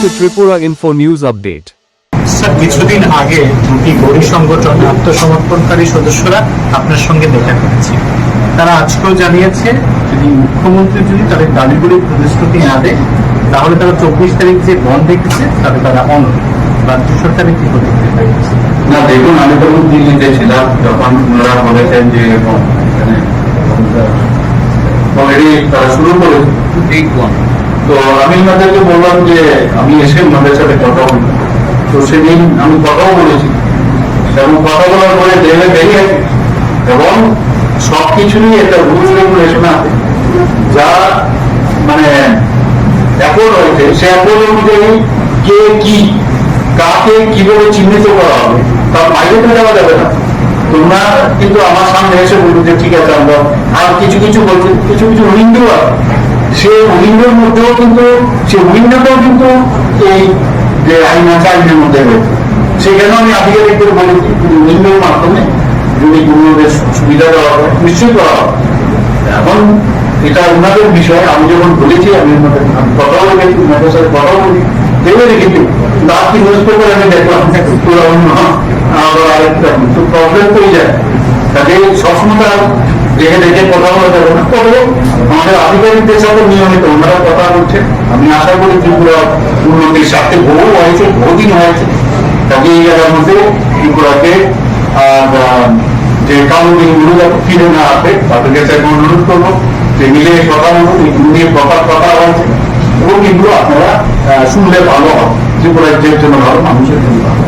to Tripura Info News Update. Sir, কিছুদিন আগে দুটি গৌরী সংগঠনের আত্মসমর্পণকারী সদস্যরা আপনার সঙ্গে দেখা করেছে। তারা আজকেও জানিয়েছে যদি মুখ্যমন্ত্রী যদি তাদের দাবিগুলির প্রতিশ্রুতি না দেয় তাহলে তারা 24 তারিখ যে বন্ধ রেখেছে তাতে তারা অনড়। রাজ্য সরকারের কি প্রতিক্রিয়া হয়েছে? না দেখুন, আমি তখন দিল্লিতে ছিলাম যখন ওনারা বলেছেন যে অলরেডি তারা শুরু করেছে। তো আমি ওনাদেরকে বললাম যে আমি এসে ওনাদের সাথে কথা বলি। তো সেদিন আমি কথাও বলেছি এবং কথা বলার পরে জেলে বেরিয়ে এবং সবকিছুরই একটা রুলস রেগুলেশন আছে যা মানে অ্যাপোর্ড হয়েছে। সে অ্যাপোর্ড অনুযায়ী কে কি কাকে কিভাবে চিহ্নিত করা হবে তার বাইরে তো যাওয়া যাবে না। তোমরা কিন্তু আমার সামনে এসে বলুন যে ঠিক আছে আমরা আর কিছু কিছু বলছি, কিছু কিছু উইন্ডো আছে, সে উইন্ডোর মধ্যেও কিন্তু সে উইন্ডোটাও কিন্তু এই যে আইন আছে আইনের মধ্যে রয়েছে। সেখানেও আমি আধিকারিকদের বলেছি উইন্ডোর মাধ্যমে যদি কোনোদের সুবিধা দেওয়া হয় নিশ্চয়ই করা হবে। এখন এটা ওনাদের বিষয়। আমি যখন বলেছি আমি কথা বলেছি ওনাদের সাথে কথা বলি ভেবে রেখেছি, তার কি নিউজ পেপার আমি দেখলাম পুরো অন্য আবার আরেকটা প্রবলেম তো যায়। তাকে সবসময় দেখে দেখে কথা বলা যাবে না। তবে আমাদের আধিকারিকদের সাথে নিয়মিত ওনারা কথা বলছে। আমি আশা করি ত্রিপুরা উন্নতির সাথে বহু হয়েছে, বহুদিন হয়েছে। তাকে এই জায়গার মধ্যে ত্রিপুরাকে যে কালো দিনগুলো যাতে ফিরে না আসে তাদের কাছে আমি অনুরোধ করবো যে মিলে কথা বলুন, এগুলো নিয়ে কথা হয়েছে এবং এগুলো আপনারা শুনলে ভালো হবে, ত্রিপুরার জন্য ভালো, মানুষের জন্য ভালো।